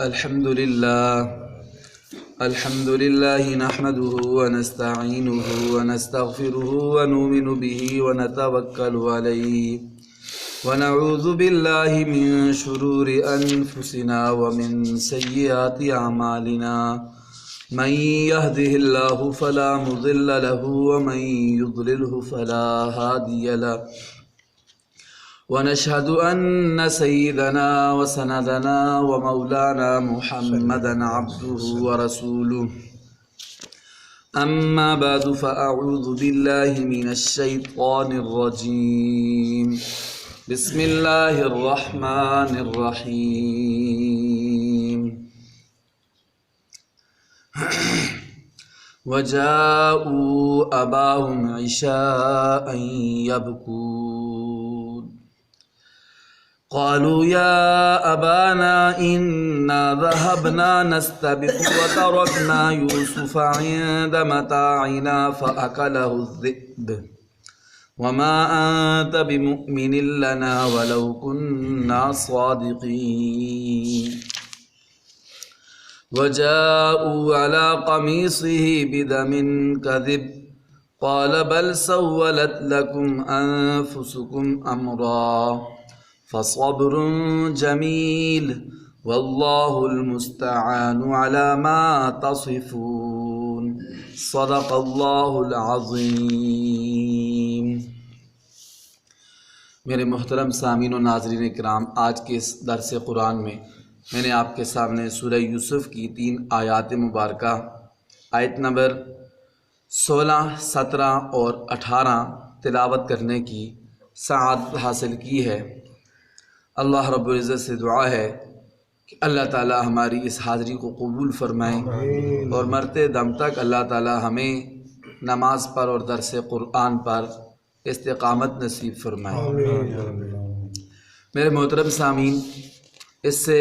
الحمد لله نحمده ونستعينه ونستغفره ونؤمن به ونتوكل عليه ونعوذ بالله من شرور أنفسنا ومن سيئات أعمالنا من يهده الله فلا مضل له ومن يضلله فلا هادي له ونشهد أن سيدنا وسندنا ومولانا محمدا عبده ورسوله أما بعد فأعوذ بالله من الشيطان الرجيم بسم الله الرحمن الرحيم وجاءوا أباهم عشاء يبكون قالوا يا أبانا إنا ذهبنا نستبق وتركنا يوسف عند متاعنا فأكله الذئب وما أنت بمؤمن لنا ولو كنا صادقين وجاءوا على قميصه بدم كذب قال بل سولت لكم أنفسكم أمرا فصبر جميل والله المستعان على ما تصفون صدق اللہ العظیم۔ میرے محترم سامعین و ناظرین کرام، آج کے اس درس قرآن میں میں نے آپ کے سامنے سورہ یوسف کی 3 آیات مبارکہ آیت نمبر 16، 17 اور 18 تلاوت کرنے کی سعادت حاصل کی ہے۔ اللہ رب العزت سے دعا ہے کہ اللہ تعالی ہماری اس حاضری کو قبول فرمائیں اور مرتے دم تک اللہ تعالی ہمیں نماز پر اور درس قرآن پر استقامت نصیب فرمائیں۔ میرے محترم سامعین، اس سے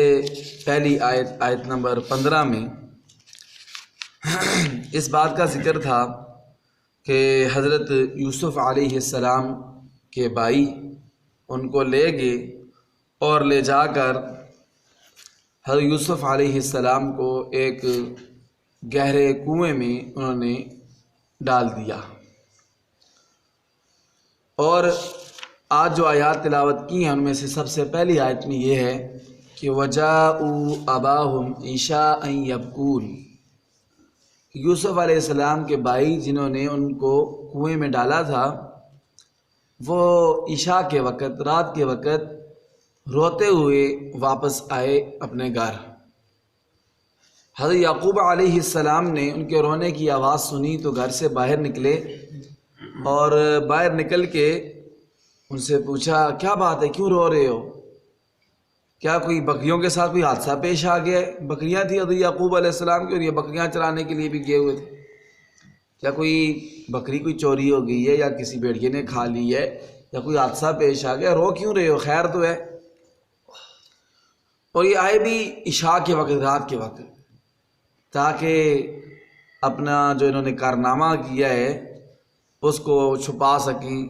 پہلی آیت نمبر 15 میں اس بات کا ذکر تھا کہ حضرت یوسف علیہ السلام کے بھائی ان کو لے گئے اور لے جا کر حضرت یوسف علیہ السلام کو ایک گہرے کنویں میں انہوں نے ڈال دیا۔ اور آج جو آیات تلاوت کی ہیں ان میں سے سب سے پہلی آیت میں یہ ہے کہ وَجَاءُوا أَبَاهُمْ عِشَاءً يَبْكُونَ، یوسف علیہ السلام کے بھائی جنہوں نے ان کو کنویں میں ڈالا تھا وہ عشاء کے وقت، رات کے وقت روتے ہوئے واپس آئے اپنے گھر۔ حضرت یعقوب علیہ السلام نے ان کے رونے کی آواز سنی تو گھر سے باہر نکلے اور باہر نکل کے ان سے پوچھا کیا بات ہے، کیوں رو رہے ہو؟ کیا کوئی بکریوں کے ساتھ کوئی حادثہ پیش آ گیا ہے؟ بکریاں تھیں حضرت یعقوب علیہ السلام کی اور یہ بکریاں چرانے کے لیے بھی گئے ہوئے تھے، کیا کوئی بکری کوئی چوری ہو گئی ہے یا کسی بھیڑیے نے کھا لی ہے یا کوئی حادثہ پیش آ گیا؟ رو کیوں رہے ہو؟ خیر تو ہے؟ اور یہ آئے بھی عشاء کے وقت، رات کے وقت، تاکہ اپنا جو انہوں نے کارنامہ کیا ہے اس کو چھپا سکیں،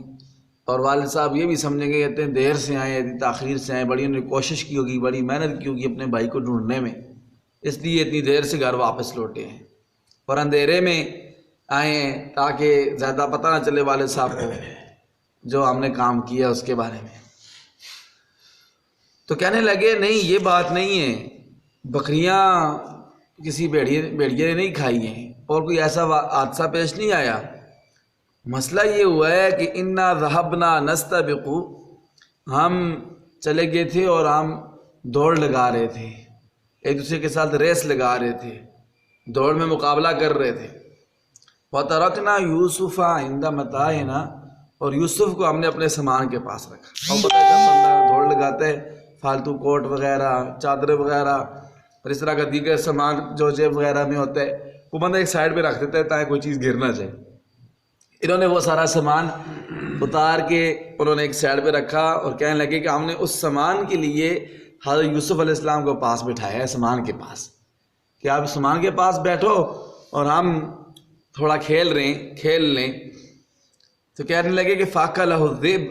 اور والد صاحب یہ بھی سمجھیں گے اتنے دیر سے آئے، اتنی تاخیر سے آئے، بڑی انہوں نے کوشش کی ہوگی، بڑی محنت کی ہوگی اپنے بھائی کو ڈھونڈنے میں، اس لیے اتنی دیر سے گھر واپس لوٹے ہیں اور اندھیرے میں آئے ہیں تاکہ زیادہ پتہ نہ چلے والد صاحب کو جو ہم نے کام کیا اس کے بارے میں۔ تو کہنے لگے نہیں، یہ بات نہیں ہے، بکریاں کسی بھیڑیے نے نہیں کھائی ہیں اور کوئی ایسا حادثہ پیش نہیں آیا۔ مسئلہ یہ ہوا ہے کہ انا ذہبنا نستبق، ہم چلے گئے تھے اور ہم دوڑ لگا رہے تھے، ایک دوسرے کے ساتھ ریس لگا رہے تھے، دوڑ میں مقابلہ کر رہے تھے۔ وَتَرَكْنَا يُوسُفَ عِنْدَ مَتَاعِنَا، اور یوسف کو ہم نے اپنے سامان کے پاس رکھا۔ اور پتہ ہے جب بندہ دوڑ لگاتا ہے فالتو کوٹ وغیرہ، چادریں وغیرہ اور اس طرح کا دیگر سامان جو جیب وغیرہ میں ہوتا ہے وہ بندہ ایک سائڈ پہ رکھ دیتا ہے تاکہ کوئی چیز گر نہ جائے۔ انہوں نے وہ سارا سامان اتار کے انہوں نے ایک سائڈ پہ رکھا اور کہنے لگے کہ ہم نے اس سامان کے لیے حضرت یوسف علیہ السلام کو پاس بٹھایا ہے، سامان کے پاس، کہ آپ سامان کے پاس بیٹھو اور ہم تھوڑا کھیل لیں۔ تو کہنے لگے کہ فاقہ لہ الذئب،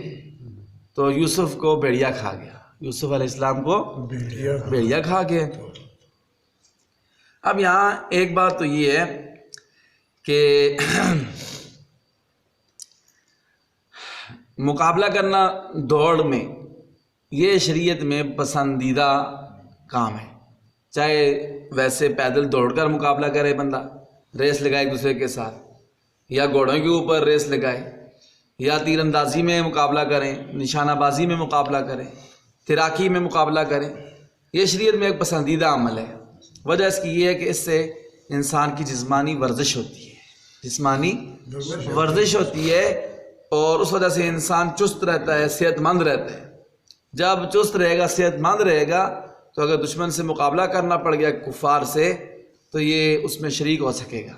تو یوسف کو بھیڑیا کھا گیا، یوسف علیہ السلام کو بھیڑیا کھا گیا۔ اب یہاں ایک بات تو یہ ہے کہ مقابلہ کرنا دوڑ میں یہ شریعت میں پسندیدہ کام ہے، چاہے ویسے پیدل دوڑ کر مقابلہ کرے بندہ، ریس لگائے ایک دوسرے کے ساتھ، یا گھوڑوں کے اوپر ریس لگائے، یا تیر اندازی میں مقابلہ کریں، نشانہ بازی میں مقابلہ کریں، تیراکی میں مقابلہ کریں، یہ شریعت میں ایک پسندیدہ عمل ہے۔ وجہ اس کی یہ ہے کہ اس سے انسان کی جسمانی ورزش ہوتی ہے، جسمانی ورزش ہوتی ہے، اور اس وجہ سے انسان چست رہتا ہے، صحت مند رہتا ہے۔ جب چست رہے گا، صحت مند رہے گا، تو اگر دشمن سے مقابلہ کرنا پڑ گیا کفار سے، تو یہ اس میں شریک ہو سکے گا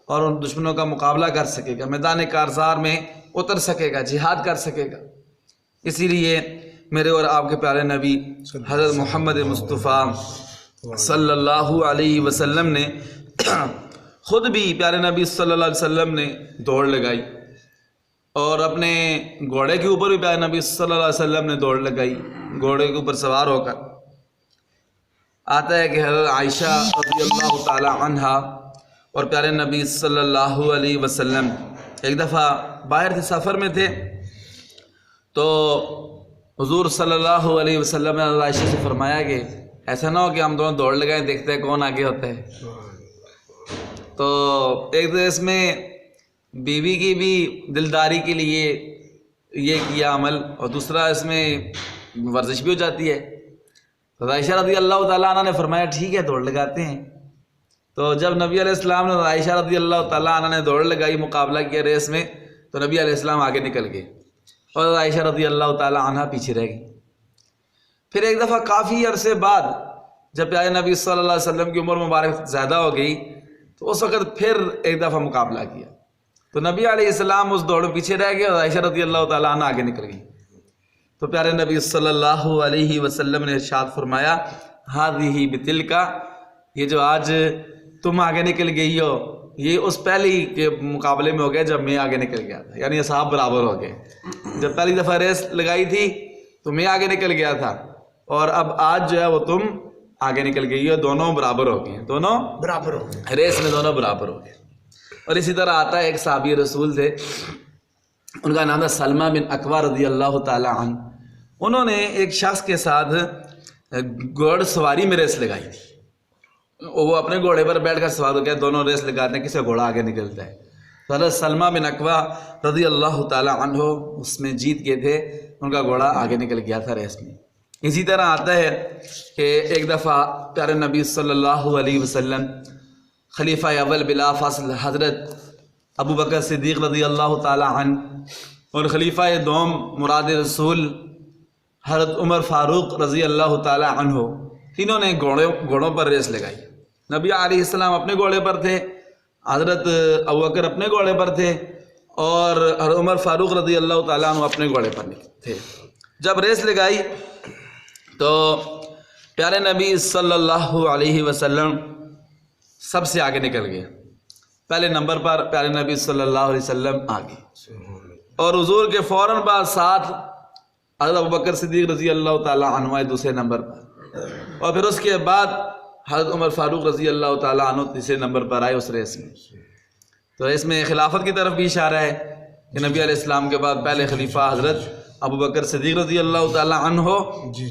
اور ان دشمنوں کا مقابلہ کر سکے گا، میدان کارزار میں اتر سکے گا، جہاد کر سکے گا۔ اسی لیے میرے اور آپ کے پیارے نبی حضرت محمد مصطفیٰ صلی اللہ علیہ وسلم نے خود بھی، پیارے نبی صلی اللہ علیہ وسلم نے دوڑ لگائی، اور اپنے گھوڑے کے اوپر بھی پیارے نبی صلی اللہ علیہ وسلم نے دوڑ لگائی، گھوڑے کے اوپر سوار ہو کر۔ آتا ہے کہ حضرت عائشہ رضی اللہ تعالی عنہا اور پیارے نبی صلی اللہ علیہ وسلم ایک دفعہ باہر تھے، سفر میں تھے، تو حضور صلی اللہ علیہ وسلم نے حضرت عائشہ سے فرمایا کہ ایسا نہ ہو کہ ہم دونوں دوڑ لگائیں، دیکھتے ہیں کون آگے ہوتا ہے۔ تو ایک تو اس میں بیوی کی بھی دلداری کے لیے یہ کیا عمل، اور دوسرا اس میں ورزش بھی ہو جاتی ہے۔ تو عائشہ رضی اللہ تعالیٰ عنہ نے فرمایا ٹھیک ہے دوڑ لگاتے ہیں۔ تو جب نبی علیہ السلام نے عائشہ رضی اللہ تعالیٰ عنہ نے دوڑ لگائی، مقابلہ کیا ریس میں، تو نبی علیہ السلام آگے نکل گئے اور عائشہ رضی اللہ تعالیٰ عنہ پیچھے رہ گئی۔ پھر ایک دفعہ کافی عرصے بعد جب پیارے نبی صلی اللہ علیہ وسلم کی عمر مبارک زیادہ ہو گئی، تو اس وقت پھر ایک دفعہ مقابلہ کیا، تو نبی علیہ السلام اس دوڑ میں پیچھے رہ گئے اور عائشہ رضی اللہ تعالیٰ عنہ آگے نکل گئی۔ تو پیارے نبی صلی اللہ علیہ وسلم نے ارشاد فرمایا ہذہ بتلکا، یہ جو آج تم آگے نکل گئی ہو، یہ اس پہلی کے مقابلے میں ہو گیا جب میں آگے نکل گیا تھا، یعنی اصحاب برابر ہو گئے۔ جب پہلی دفعہ ریس لگائی تھی تو میں آگے نکل گیا تھا، اور اب آج جو ہے وہ تم آگے نکل گئی ہو، دونوں برابر ہو گئے، دونوں برابر ہو گئے، ریس میں دونوں برابر ہو گئے۔ اور اسی طرح آتا ہے ایک صحابی رسول تھے، ان کا نام تھا سلمہ بن اکوع رضی اللہ تعالی عنہ۔ انہوں نے ایک شخص کے ساتھ گھوڑ سواری میں ریس لگائی تھی، وہ اپنے گھوڑے پر بیٹھ کر سوار ہو گیا، دونوں ریس لگاتے ہیں کس کا گھوڑا آگے نکلتا ہے۔ تو حضرت سلمہ بن اکوع رضی اللہ تعالی عنہ اس میں جیت گئے تھے، ان کا گھوڑا آگے نکل گیا تھا ریس میں۔ اسی طرح آتا ہے کہ ایک دفعہ پیارے نبی صلی اللہ علیہ وسلم خلیفہ اول بلا فاصل حضرت ابو بکر صدیق رضی اللہ تعالی عنہ اور خلیفہ دوم مراد رسول حضرت عمر فاروق رضی اللہ تعالی عنہ، تینوں نے گھوڑوں پر ریس لگائی۔ نبی علیہ السلام اپنے گھوڑے پر تھے، حضرت ابو بکر اپنے گھوڑے پر تھے، اور حضرت عمر فاروق رضی اللہ تعالیٰ عنہ اپنے گھوڑے پر تھے۔ جب ریس لگائی تو پیارے نبی صلی اللہ علیہ وسلم سب سے آگے نکل گئے، پہلے نمبر پر پیارے نبی صلی اللہ علیہ وسلم آگے، اور حضور کے فوراً بعد ساتھ حضرت ابوبکر صدیق رضی اللہ تعالیٰ عنہ آئے دوسرے نمبر پر، اور پھر اس کے بعد حضرت عمر فاروق رضی اللہ تعالیٰ عنہ تیسرے نمبر پر آئے اس ریس میں۔ تو اس میں خلافت کی طرف بھی اشارہ ہے کہ نبی علیہ السلام کے بعد پہلے خلیفہ حضرت ابوبکر صدیق رضی اللہ تعالیٰ عنہ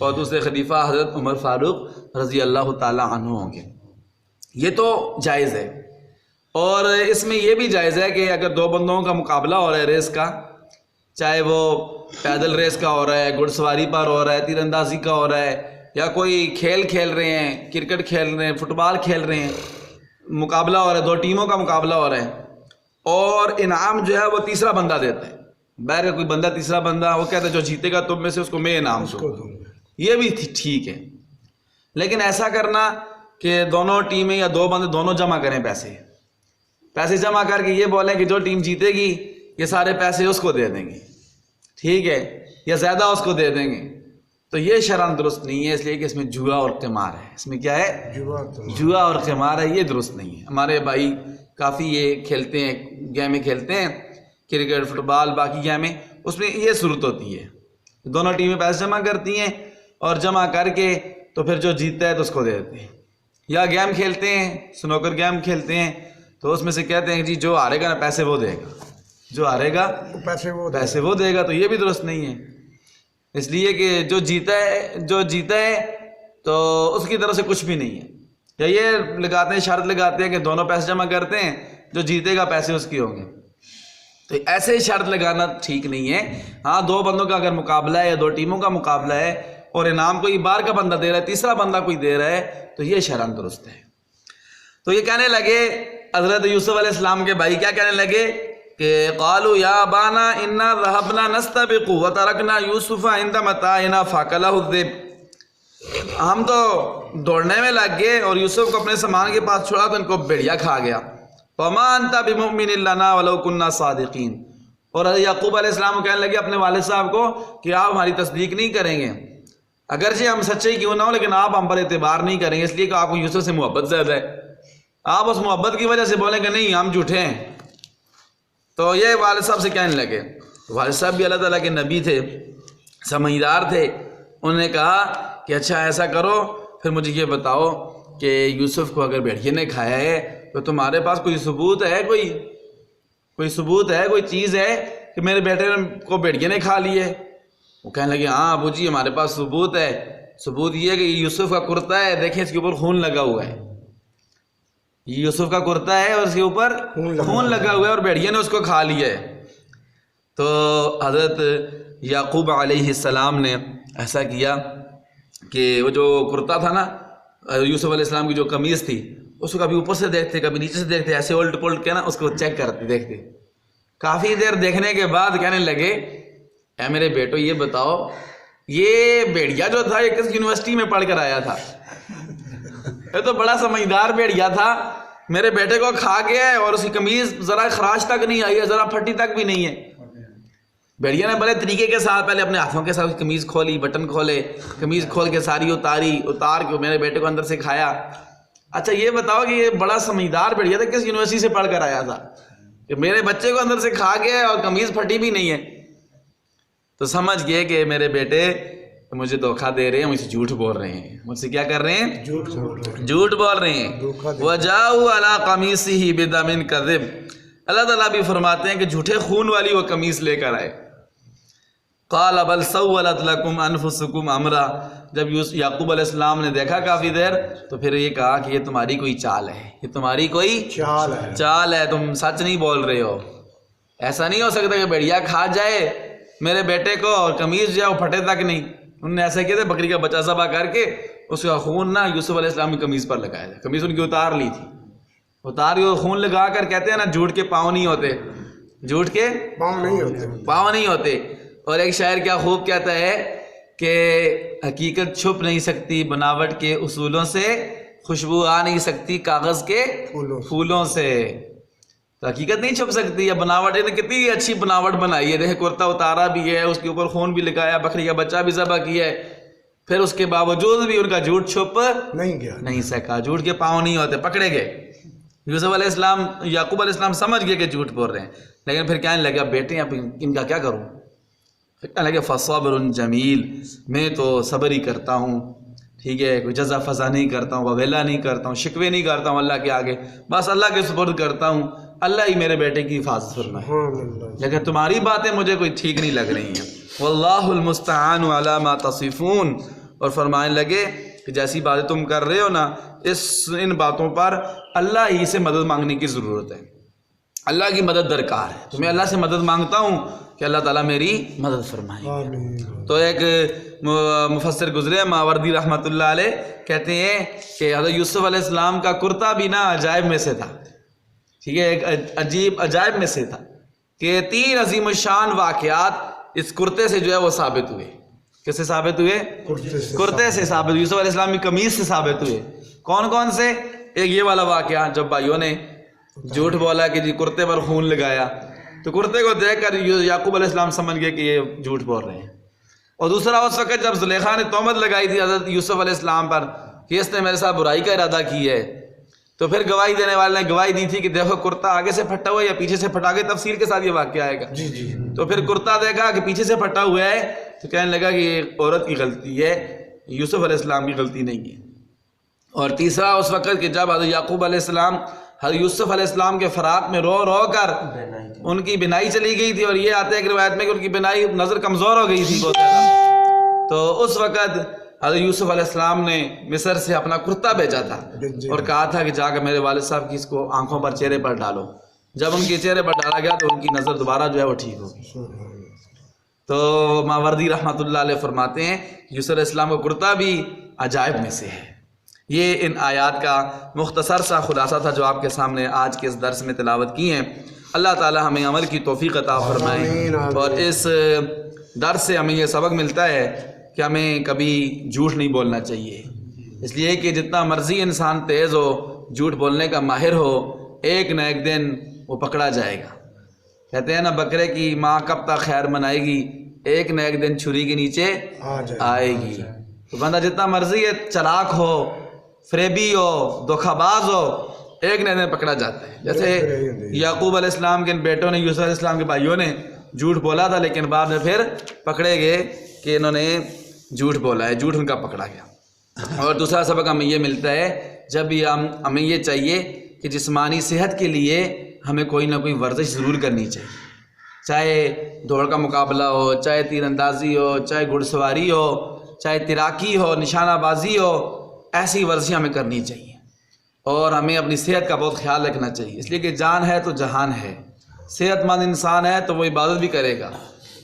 اور دوسرے خلیفہ حضرت عمر فاروق رضی اللہ تعالیٰ عنہ ہوں گے۔ یہ تو جائز ہے، اور اس میں یہ بھی جائز ہے کہ اگر دو بندوں کا مقابلہ ہو رہا ہے ریس کا، چاہے وہ پیدل ریس کا ہو رہا ہے، گھڑ سواری پر ہو رہا ہے، تیر اندازی کا ہو رہا ہے، یا کوئی کھیل کھیل رہے ہیں، کرکٹ کھیل رہے ہیں، فٹ بال کھیل رہے ہیں، مقابلہ ہو رہا ہے، دو ٹیموں کا مقابلہ ہو رہا ہے، اور انعام جو ہے وہ تیسرا بندہ دیتا ہے، باہر کا کوئی بندہ تیسرا بندہ وہ کہتا ہے جو جیتے گا تم میں سے اس کو میں انعام دوں گا، یہ بھی ٹھیک ہے۔ لیکن ایسا کرنا کہ دونوں ٹیمیں یا دو بندے دونوں جمع کریں پیسے جمع کر کے یہ بولیں کہ جو ٹیم جیتے گی یہ سارے پیسے اس کو دے دیں گے، ٹھیک ہے، یا زیادہ اس کو دے دیں گے، تو یہ شرعاً درست نہیں ہے، اس لیے کہ اس میں جوا اور قمار ہے۔ اس میں کیا ہے؟ جوا اور قمار ہے، یہ درست نہیں ہے۔ ہمارے بھائی کافی یہ کھیلتے ہیں، گیمیں کھیلتے ہیں، کرکٹ، فٹ بال، باقی گیمیں، اس میں یہ صورت ہوتی ہے، دونوں ٹیمیں پیسے جمع کرتی ہیں اور جمع کر کے تو پھر جو جیتتا ہے تو اس کو دے دیتے ہیں۔ یا گیم کھیلتے ہیں، سنوکر گیم کھیلتے ہیں، تو اس میں سے کہتے ہیں کہ جی جو ہارے گا نا پیسے وہ دے گا، جو ہارے گا پیسے وہ دے گا، تو یہ بھی درست نہیں ہے۔ اس لیے کہ جو جیتا ہے تو اس کی طرف سے کچھ بھی نہیں ہے۔ یا یہ لگاتے ہیں، شرط لگاتے ہیں کہ دونوں پیسے جمع کرتے ہیں، جو جیتے گا پیسے اس کے ہوں گے، تو ایسے ہی شرط لگانا ٹھیک نہیں ہے۔ ہاں، دو بندوں کا اگر مقابلہ ہے یا دو ٹیموں کا مقابلہ ہے اور انعام کوئی باہر کا بندہ دے رہا ہے، تیسرا بندہ کوئی دے رہا ہے، تو یہ شرعاً درست ہے۔ تو یہ کہنے لگے حضرت یوسف علیہ السلام کے بھائی، کیا کہنے لگے کہ قالوا یا ابانا انا ذهبنا نستبق وتركنا يوسف عند متاعنا فاكله الذئب، ہم تو دوڑنے میں لگ گئے اور یوسف کو اپنے سامان کے پاس چھوڑا تو ان کو بھیڑیا کھا گیا۔ وما انت بمؤمن لنا ولو كنا صادقین، اور حضرت یعقوب علیہ السلام کو کہنے لگے اپنے والد صاحب کو کہ آپ ہماری تصدیق نہیں کریں گے، اگرچہ ہم سچے کیوں نہ ہو لیکن آپ ہم پر اعتبار نہیں کریں گے، اس لیے کہ آپ کو یوسف سے محبت زیادہ ہے، آپ اس محبت کی وجہ سے بولیں کہ نہیں ہم جھوٹے ہیں۔ تو یہ والد صاحب سے کہنے لگے۔ والد صاحب بھی اللہ تعالیٰ کے نبی تھے، سمجھدار تھے، انہوں نے کہا کہ اچھا ایسا کرو، پھر مجھے یہ بتاؤ کہ یوسف کو اگر بھیڑیے نے کھایا ہے تو تمہارے پاس کوئی ثبوت ہے، کوئی ثبوت ہے، کوئی چیز ہے کہ میرے بیٹے کو بھیڑیے نے کھا لی ہے؟ وہ کہنے لگے ہاں ابو جی ہمارے پاس ثبوت ہے، ثبوت یہ ہے کہ یوسف کا کرتا ہے، دیکھیں اس کے اوپر خون لگا ہوا ہے، یہ یوسف کا کرتا ہے اور اس کے اوپر خون لگا ہوا ہے اور بھیڑیے نے اس کو کھا لیا ہے۔ تو حضرت یعقوب علیہ السلام نے ایسا کیا کہ وہ جو کرتا تھا نا یوسف علیہ السلام کی جو قمیض تھی، اس کو کبھی اوپر سے دیکھتے کبھی نیچے سے دیکھتے، ایسے الٹ پلٹ کے نا اس کو چیک کرتے دیکھتے، کافی دیر دیکھنے کے بعد کہنے لگے اے میرے بیٹو یہ بتاؤ یہ بھیڑیا جو تھا یہ کس یونیورسٹی میں پڑھ کر آیا تھا؟ یہ تو بڑا سمجھدار بھیڑیا تھا، میرے بیٹے کو کھا گیا ہے اور اس کی قمیض ذرا خراش تک نہیں آئی ہے، ذرا پھٹی تک بھی نہیں ہے۔ بھیڑیا نے بڑے طریقے کے ساتھ پہلے اپنے ہاتھوں کے ساتھ قمیض کھولی، بٹن کھولے، قمیض کھول کے ساری اتار کے میرے بیٹے کو اندر سے کھایا۔ اچھا یہ بتاؤ کہ یہ بڑا سمجھدار بھیڑیا تھا کس یونیورسٹی سے پڑھ کر آیا تھا کہ میرے بچے کو اندر سے کھا گیا ہے اور قمیض پھٹی بھی نہیں ہے؟ تو سمجھ گئے کہ میرے بیٹے مجھے دھوکہ دے رہے ہیں، مجھ سے جھوٹ بول رہے ہیں، مجھ سے کیا کر رہے ہیں؟ جھوٹ بول رہے ہیں۔ وَجَاءُوا عَلَىٰ قَمِيصِهِ بِدَمٍ كَذِبٍ، اللہ تعالیٰ بھی فرماتے ہیں کہ جھوٹے خون والی وہ قمیص لے کر آئے۔ قَالَ بَلْ سَوَّلَتْ لَكُمْ أَنفُسُكُمْ أَمْرًا، جب یعقوب علیہ السلام نے دیکھا کافی دیر تو پھر یہ کہا کہ یہ تمہاری کوئی چال ہے، یہ تمہاری کوئی چال ہے، تم سچ نہیں بول رہے ہو، ایسا نہیں ہو سکتا کہ بھیڑیا کھا جائے میرے بیٹے کو اور قمیض جو ہے وہ پھٹے تک نہیں۔ انہوں نے ایسا کیا تھا، بکری کا بچہ ذبح کر کے اس کا خون نا یوسف علیہ السلام کی قمیض پر لگایا تھا، قمیض ان کی اتار لی تھی، اتاری اور خون لگا کر کہتے ہیں نا جھوٹ کے پاؤں نہیں ہوتے، جھوٹ کے پاؤں نہیں ہوتے۔ اور ایک شاعر کیا خوب کہتا ہے کہ حقیقت چھپ نہیں سکتی بناوٹ کے اصولوں سے، خوشبو آ نہیں سکتی کاغذ کے پھولوں سے۔ تو حقیقت نہیں چھپ سکتی، یا بناوٹ نے کتنی اچھی بناوٹ بنائی ہے، دیکھیں کرتا اتارا بھی ہے، اس کے اوپر خون بھی لگایا، بکری کا بچہ بھی ذبح کیا ہے، پھر اس کے باوجود بھی ان کا جھوٹ چھپ نہیں سکا، جھوٹ کے پاؤں نہیں ہوتے، پکڑے گئے۔ یوسف علیہ السلام، یعقوب علیہ السلام سمجھ گئے کہ جھوٹ بول رہے ہیں، لیکن پھر کہنے لگا بیٹے اب ان کا کیا کروں؟ پھر کہنے لگے فصبر جمیل، میں تو صبر ہی کرتا ہوں، ٹھیک ہے، کوئی جزا فضا نہیں کرتا ہوں، وویلا نہیں کرتا ہوں، شکوے نہیں کرتا ہوں اللہ کے آگے، بس اللہ کے سپرد کرتا ہوں، اللہ ہی میرے بیٹے کی حفاظت فرمائے، لیکن تمہاری باتیں مجھے کوئی ٹھیک نہیں لگ رہی ہیں۔ واللہ المستعان علی ما تصفون، اور فرمانے لگے کہ جیسی باتیں تم کر رہے ہو نا ان باتوں پر اللہ ہی سے مدد مانگنے کی ضرورت ہے، اللہ کی مدد درکار ہے، تو میں اللہ سے مدد مانگتا ہوں کہ اللہ تعالیٰ میری مدد فرمائے۔ تو ایک مفسر گزرے ماوردی رحمۃ اللہ علیہ کہتے ہیں کہ حضرت یوسف علیہ السلام کا کرتا بھی نا عجائب میں سے تھا، ٹھیک ہے، ایک عجیب عجائب میں سے تھا کہ 3 عظیم الشان واقعات اس کرتے سے جو ہے وہ ثابت ہوئے۔ کس سے ثابت ہوئے؟ کرتے سے ثابت ہوئے، یوسف علیہ السلام کی قمیص سے ثابت ہوئے۔ کون کون سے؟ ایک یہ والا واقعہ جب بھائیوں نے جھوٹ بولا کہ جی کرتے پر خون لگایا، تو کرتے کو دیکھ کر یعقوب علیہ السلام سمجھ گئے کہ یہ جھوٹ بول رہے ہیں۔ اور دوسرا اس وقت جب زلیخا نے تہمت لگائی تھی حضرت یوسف علیہ السلام پر کہ اس نے میرے ساتھ برائی کا ارادہ کی ہے، تو پھر گواہی دینے والے نے گواہی دی تھی کہ دیکھو کرتا آگے سے پھٹا ہوا ہے یا پیچھے سے پھٹا گیا، تفصیل کے ساتھ یہ واقعہ آئے گا۔ تو پھر کرتا دیکھا کہ پیچھے سے پھٹا ہوا ہے تو کہنے لگا کہ یہ عورت کی غلطی ہے، یوسف علیہ السلام کی غلطی نہیں ہے۔ اور تیسرا اس وقت کہ جب حضرت یعقوب علیہ السلام حضرت یوسف علیہ السلام کے فراق میں رو رو کر ان کی بینائی چلی گئی تھی، اور یہ آتا ہے کہ روایت میں کہ ان کی بینائی نظر کمزور ہو گئی تھی بہت زیادہ، تو اس وقت حضرت یوسف علیہ السلام نے مصر سے اپنا کرتا بھیجا تھا اور کہا تھا کہ جا کر میرے والد صاحب کی اس کو آنکھوں پر چہرے پر ڈالو. جب ان کے چہرے پر ڈالا گیا تو ان کی نظر دوبارہ جو ہے وہ ٹھیک ہو گئی. تو ماوردی رحمۃ اللہ علیہ فرماتے ہیں یوسف علیہ السلام کا کرتا بھی عجائب میں سے ہے. یہ ان آیات کا مختصر سا خلاصہ تھا جو آپ کے سامنے آج کے اس درس میں تلاوت کی ہیں. اللہ تعالی ہمیں عمل کی توفیق عطا فرمائے، اور اس درس سے ہمیں یہ سبق ملتا ہے کہ ہمیں کبھی جھوٹ نہیں بولنا چاہیے، اس لیے کہ جتنا مرضی انسان تیز ہو، جھوٹ بولنے کا ماہر ہو، ایک نہ ایک دن وہ پکڑا جائے گا. کہتے ہیں نا بکرے کی ماں کب تک خیر منائے گی، ایک نہ ایک دن چھری کے نیچے آئے گی. تو بندہ جتنا مرضی ہے چلاک ہو، فریبی ہو، دھوکہ باز ہو، ایک نہ ایک دن پکڑا جاتا ہے. جیسے یعقوب علیہ السلام کے بیٹوں نے، یوسف علیہ السلام کے بھائیوں نے جھوٹ بولا تھا، لیکن بعد میں پھر پکڑے گئے کہ انہوں نے جھوٹ بولا ہے، جھوٹ ان کا پکڑا گیا. اور دوسرا سبق ہمیں یہ ملتا ہے جب بھی ہمیں یہ چاہیے کہ جسمانی صحت کے لیے ہمیں کوئی نہ کوئی ورزش ضرور کرنی چاہیے، چاہے دوڑ کا مقابلہ ہو، چاہے تیر اندازی ہو، چاہے گھڑ سواری ہو، چاہے تیراکی ہو، نشانہ بازی ہو، ایسی ورزشیں ہمیں کرنی چاہیے. اور ہمیں اپنی صحت کا بہت خیال رکھنا چاہیے، اس لیے کہ جان ہے تو جہان ہے. صحت مند انسان ہے تو وہ عبادت بھی کرے گا،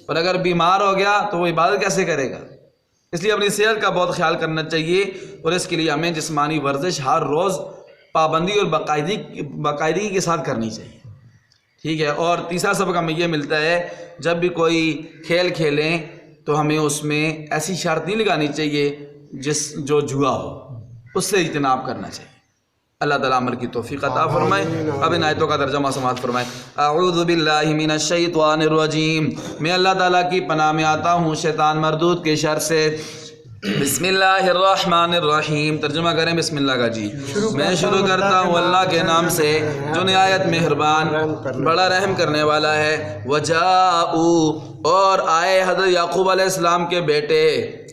پر اگر بیمار ہو گیا تو وہ عبادت کیسے کرے گا؟ اس لیے اپنی صحت کا بہت خیال کرنا چاہیے، اور اس کے لیے ہمیں جسمانی ورزش ہر روز پابندی اور باقاعدگی کے ساتھ کرنی چاہیے. ٹھیک ہے. اور تیسرا سبق ہمیں یہ ملتا ہے جب بھی کوئی کھیل کھیلیں تو ہمیں اس میں ایسی شرط نہیں لگانی چاہیے جو جوا ہو، اس سے اجتناب کرنا چاہیے. اللہ تعالیٰ عمل کی توفیق عطا فرمائے. اب ان آیتوں کا ترجمہ سماعت فرمائے. اعوذ باللہ من الشیطان الرجیم، میں اللہ تعالیٰ کی پناہ میں آتا ہوں شیطان مردود کے شر سے. بسم اللہ الرحمن الرحیم. ترجمہ کریں بسم اللہ کا جی. میں شروع کرتا ہوں اللہ کے نام سے جو نہایت مہربان بڑا رحم کرنے والا ہے. وجاءوا، اور آئے حضرت یعقوب علیہ السلام کے بیٹے،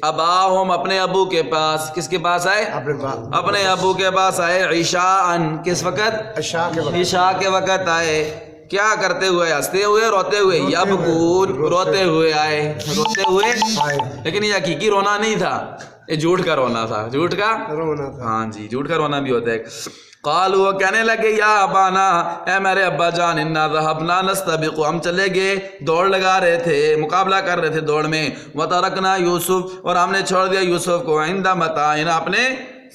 اباہم، اپنے ابو کے پاس. کس کے پاس آئے؟ اپنے ابو کے پاس آئے. عشاءً، کس وقت؟ عشاء کے وقت آئے. کیا کرتے ہوئے؟ ہنستے ہوئے، روتے ہوئے؟ یبکون، روتے ہوئے آئے، روتے ہوئے. لیکن یہ حقیقی رونا نہیں تھا، یہ جھوٹ کا رونا تھا. جھوٹ کا رونا تھا، ہاں جی، جھوٹ کا رونا بھی ہوتا ہے. قالوا، وہ کہنے لگے، یا ابانا، اے میرے ابا جان، انا ذهبنا نستبق، ہم چلے گئے، دوڑ لگا رہے تھے، مقابلہ کر رہے تھے دوڑ میں. وترکنا یوسف، اور ہم نے چھوڑ دیا یوسف کو، عند متاعنا، اپنے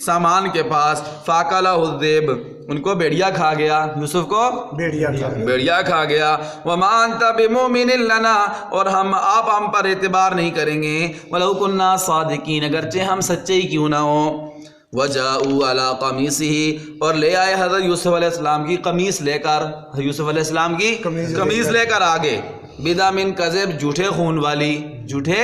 سامان کے پاس. فاکلہ الذئب، ان کو بھیڑیا کھا گیا، یوسف کو بھیڑیا کھا گیا. وما انت بمؤمن لنا، اور آپ ہم پر اعتبار نہیں کریں گے. ولو كنا صادقین، اگرچہ ہم سچے ہی کیوں نہ ہوں. وجاءوا علی قمیصہ، اور لے آئے حضرت یوسف علیہ السلام کی قمیص لے کر، یوسف علیہ السلام کی قمیص لے کر آگے. بدم کذب، جھوٹے خون والی، جھوٹے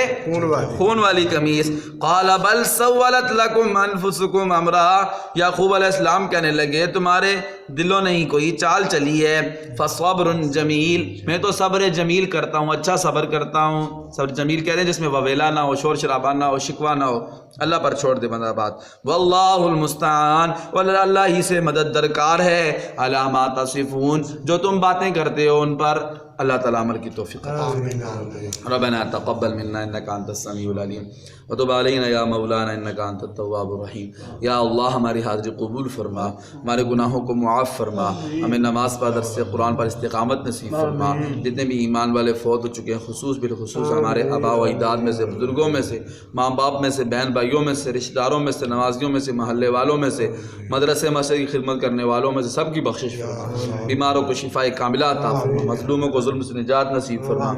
خون والی قمیص. قال بل سولت لکم انفسکم امرا، یعقوب علیہ السلام کہنے لگے تمہارے دلوں نے ہی کوئی چال چلی ہے. فصبر جمیل، میں تو صبر جمیل کرتا ہوں، اچھا صبر کرتا ہوں. صبر جمیل کہتے ہیں جس میں وویلا نہ ہو، شور شرابہ نہ ہو، شکوہ نہ ہو. اللہ پر چھوڑ دے بندہ بات. واللہ المستعان، اللہ ہی سے مدد درکار ہے. علی ما تصفون، جو تم باتیں کرتے ہو ان پر. اللہ تعالیٰ عمل کی توفیق عطا فرمائے. ربنا تقبل منا انک انت السمیع العلیم وتب علینا یا مولانا انک انت التواب الرحیم. یا اللہ ہماری حاضری قبول فرما، ہمارے گناہوں کو معاف فرما، ہمیں نماز پر درس قرآن پر استقامت نصیب فرما. جتنے بھی ایمان والے فوت ہو چکے ہیں، خصوص بالخصوص ہمارے آباء و اجداد میں سے، بزرگوں میں سے، ماں باپ میں سے، بہن بھائیوں میں سے، رشتہ داروں میں سے، نمازیوں میں سے، محلے والوں میں سے، مدرسے مسجد کی خدمت کرنے والوں میں سے، سب کی بخشش فرما. بیماروں کو شفاء کاملہ عطا فرما، مظلوموں کو ظلم سے نجات نصیب فرما.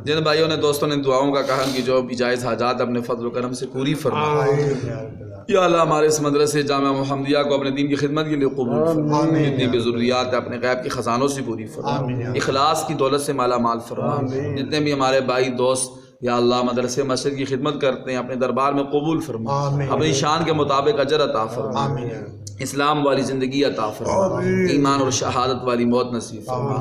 جن بھائیوں نے دوستوں نے دعاؤں کا کہا کہ جو بھی جائز حاجات اپنے فضل و کرم سے پوری فرما. یا اللہ ہمارے اس مدرسے جامعہ محمدیہ کو اپنے دین کی خدمت کے لیے قبول فرما. جتنی بھی ضروریات ہے اپنے غیب کے خزانوں سے پوری فرما، اخلاص کی دولت سے مالا مال فرما. جتنے بھی ہمارے بھائی دوست یا اللہ مدرسے مسجد کی خدمت کرتے ہیں اپنے دربار میں قبول فرما، اپنی شان کے مطابق اجر عطا فرما، اسلام والی زندگی عطا فرما، ایمان اور شہادت والی موت نصیب فرما.